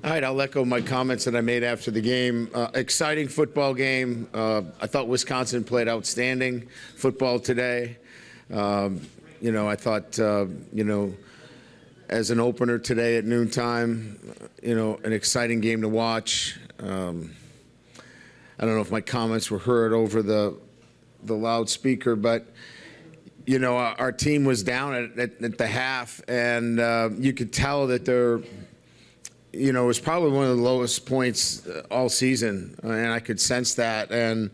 All right, I'll echo my comments that I made after the game. Exciting football game. I thought Wisconsin played outstanding football today. I thought, as an opener today at noontime, an exciting game to watch. I don't know if my comments were heard over the loudspeaker, but our team was down at the half, and you could tell that it was probably one of the lowest points all season, and I could sense that. And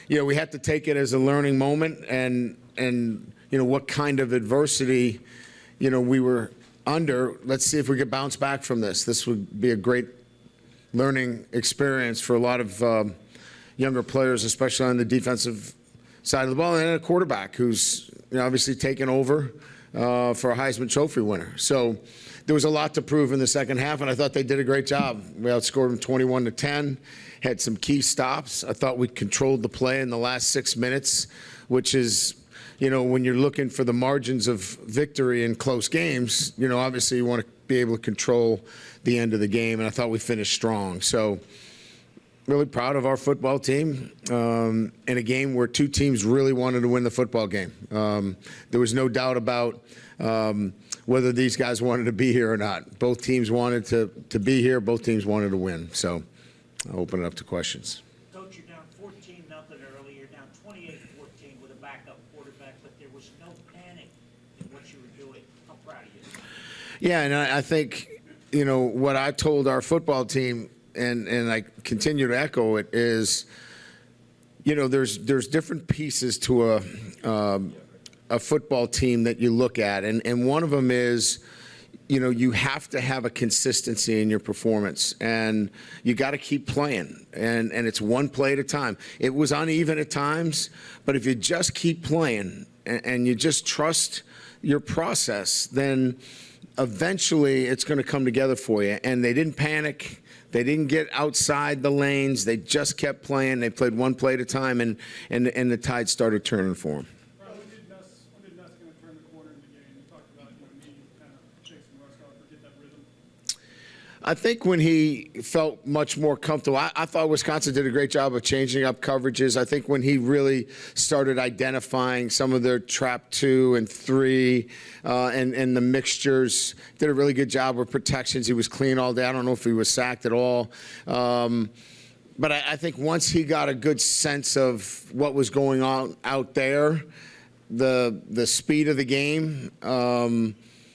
we had to take it as a learning moment, and what kind of adversity we were under. Let's see if we could bounce back from this. This would be a great learning experience for a lot of younger players, especially on the defensive side of the ball, and a quarterback who's obviously taken over for a Heisman Trophy winner. So there was a lot to prove in the second half, and I thought they did a great job. We outscored them 21-10, had some key stops. I thought we controlled the play in the last 6 minutes, which is, when you're looking for the margins of victory in close games, obviously you want to be able to control the end of the game, and I thought we finished strong. So really proud of our football team in a game where two teams really wanted to win the football game. There was no doubt about whether these guys wanted to be here or not. Both teams wanted to be here. Both teams wanted to win. So I'll open it up to questions. Coach, you're down 14-0 early. You're down 28-14 with a backup quarterback, but there was no panic in what you were doing. How proud of you? Yeah, and I think, what I told our football team, and I continue to echo it, is, there's different pieces to a football team that you look at, and one of them is, you have to have a consistency in your performance, and you got to keep playing, and it's one play at a time. It was uneven at times, but if you just keep playing and you just trust your process, then eventually it's going to come together for you. And they didn't panic. They didn't get outside the lanes. They just kept playing. They played one play at a time, and the tide started turning for them. When did Nuss going to turn the corner in the game? You talked about me kind of shake some rust off or get that rhythm. I think when he felt much more comfortable, I thought Wisconsin did a great job of changing up coverages. I think when he really started identifying some of their trap 2 and 3 and the mixtures, did a really good job with protections. He was clean all day. I don't know if he was sacked at all. But I think once he got a good sense of what was going on out there, the speed of the game,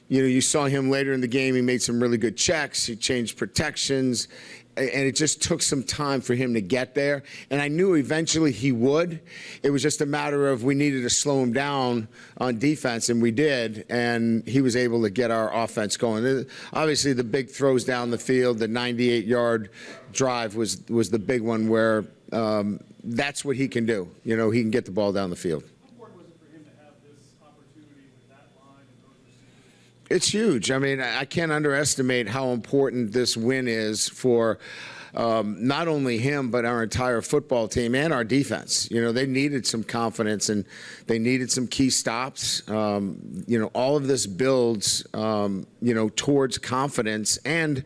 you saw him later in the game. He made some really good checks. He changed protections, and it just took some time for him to get there. And I knew eventually he would. It was just a matter of we needed to slow him down on defense, and we did. And he was able to get our offense going. Obviously, the big throws down the field, the 98-yard drive was the big one where that's what he can do. He can get the ball down the field. It's huge. I mean, I can't underestimate how important this win is for not only him, but our entire football team and our defense. They needed some confidence, and they needed some key stops. All of this builds, towards confidence and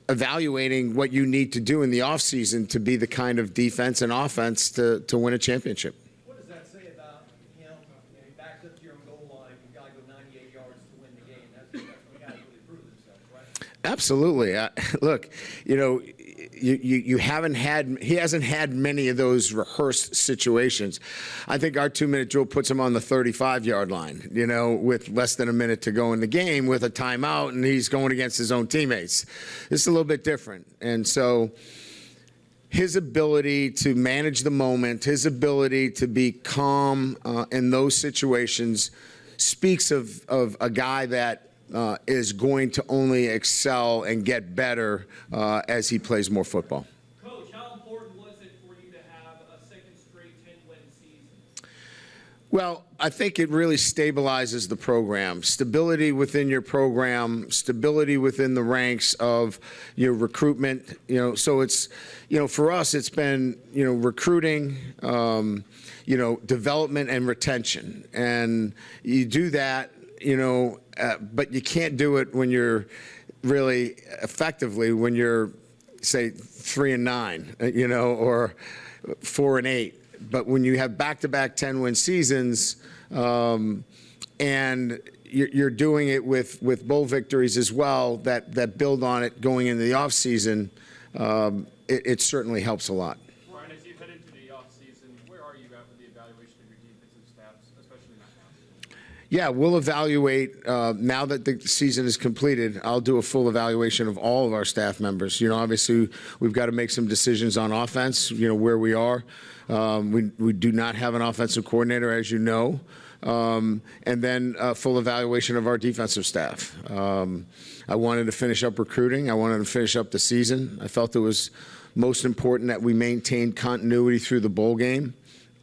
evaluating what you need to do in the offseason to be the kind of defense and offense to win a championship. What does that say about him? He backs up to your own goal line. You've got to go 98 yards to win the game. That's when guys really prove themselves, right? Absolutely. Look, you haven't had, he hasn't had many of those rehearsed situations. I think our 2-minute drill puts him on the 35-yard line, with less than a minute to go in the game with a timeout, and he's going against his own teammates. It's a little bit different. And so his ability to manage the moment, his ability to be calm in those situations speaks of a guy that is going to only excel and get better as he plays more football. Coach, how important was it for you to have a second straight 10-win season? Well, I think it really stabilizes the program. Stability within your program, stability within the ranks of your recruitment. So it's, for us, it's been, recruiting, development and retention. And you do that, but you can't do it when you're really effectively when you're, say, 3-9, or 4-8. But when you have back-to-back 10-win seasons, and you're doing it with bowl victories as well that build on it going into the offseason, it certainly helps a lot. Brian, as you head into the offseason, where are you at with the evaluation of your defensive staffs, especially now? Yeah, we'll evaluate, now that the season is completed, I'll do a full evaluation of all of our staff members. Obviously, we've got to make some decisions on offense, where we are. We do not have an offensive coordinator, as you know. And then a full evaluation of our defensive staff. I wanted to finish up recruiting. I wanted to finish up the season. I felt it was most important that we maintained continuity through the bowl game,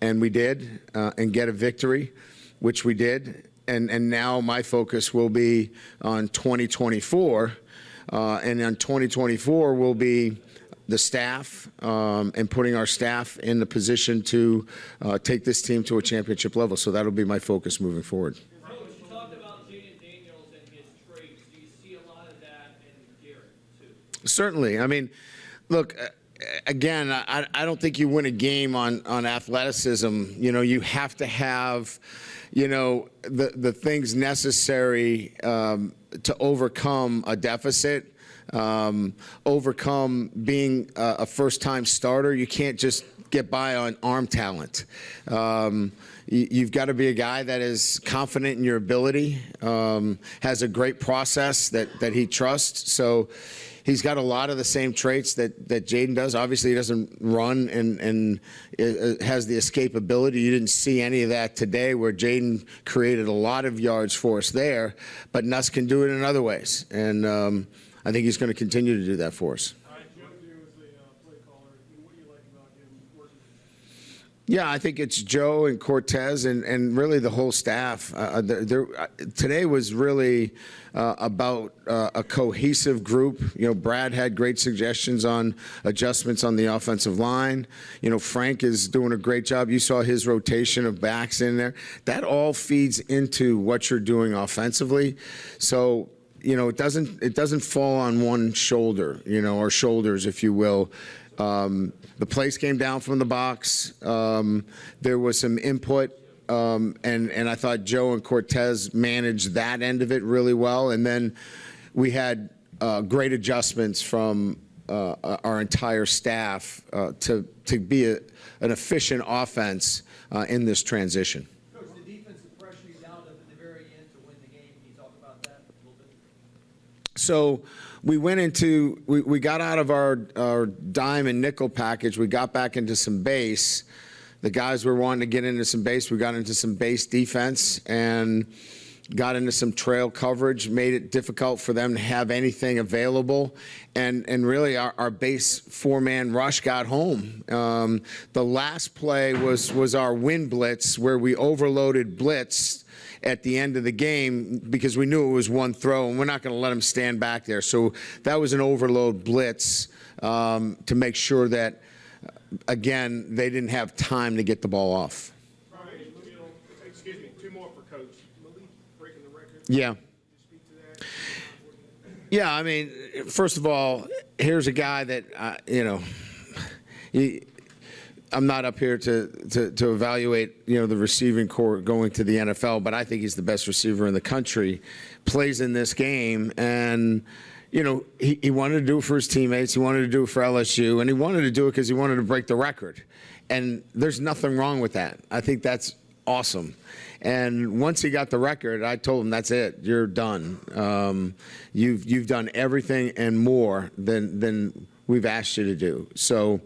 and we did, and get a victory, which we did. And now my focus will be on 2024, and on 2024 will be the staff, and putting our staff in the position to take this team to a championship level. So that'll be my focus moving forward. Coach, you talked about Jaden Daniels and his traits. Do you see a lot of that in Garrett, too? Certainly. I mean, look, again, I don't think you win a game on athleticism. You have to have, the things necessary to overcome a deficit. Overcome being a first-time starter. You can't just get by on arm talent. You've got to be a guy that is confident in your ability, has a great process that he trusts. So he's got a lot of the same traits that Jaden does. Obviously, he doesn't run and has the escapability. You didn't see any of that today where Jaden created a lot of yards for us there, but Nuss can do it in other ways. And I think he's going to continue to do that for us. Joe Dew is a play caller. What do you like about him working with him? Yeah, I think it's Joe and Cortez and really the whole staff. Today was really about a cohesive group. Brad had great suggestions on adjustments on the offensive line. Frank is doing a great job. You saw his rotation of backs in there. That all feeds into what you're doing offensively. So, it doesn't fall on one shoulder, or shoulders, if you will. The plays came down from the box. There was some input, and I thought Joe and Cortez managed that end of it really well. And then we had great adjustments from our entire staff to be an efficient offense in this transition. Coach, the defensive pressure you down at the very end to win the game, can you talk about that a little bit? So we got out of our dime and nickel package. We got back into some base. The guys were wanting to get into some base. We got into some base defense and got into some trail coverage, made it difficult for them to have anything available. And really our base four-man rush got home. The last play was our win blitz where we overloaded blitz at the end of the game because we knew it was one throw, and we're not going to let them stand back there. So that was an overload blitz to make sure that, again, they didn't have time to get the ball off. Brian, excuse me, two more for Coach. Malik breaking the record. Yeah. Speak to that. Yeah, I mean, first of all, here's a guy that, I'm not up here to evaluate, the receiving corps going to the NFL, but I think he's the best receiver in the country, plays in this game, and, he wanted to do it for his teammates, he wanted to do it for LSU, and he wanted to do it because he wanted to break the record. And there's nothing wrong with that. I think that's awesome. And once he got the record, I told him, that's it, you're done. You've done everything and more than we've asked you to do. So,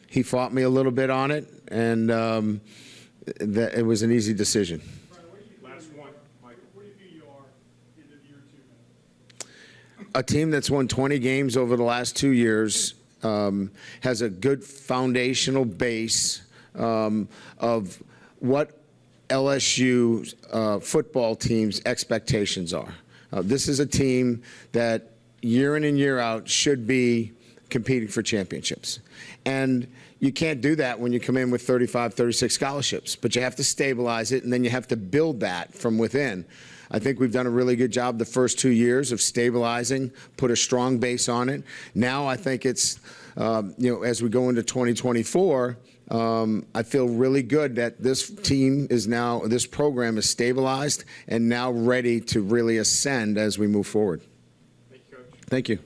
he fought me a little bit on it, and it was an easy decision. Last one, Michael. Where do you feel you are into year two now? A team that's won 20 games over the last 2 years has a good foundational base of what LSU football team's expectations are. This is a team that year in and year out should be competing for championships. And you can't do that when you come in with 35, 36 scholarships, but you have to stabilize it, and then you have to build that from within. I think we've done a really good job the first 2 years of stabilizing, put a strong base on it. Now I think it's, as we go into 2024, I feel really good that this program is stabilized and now ready to really ascend as we move forward. Thank you.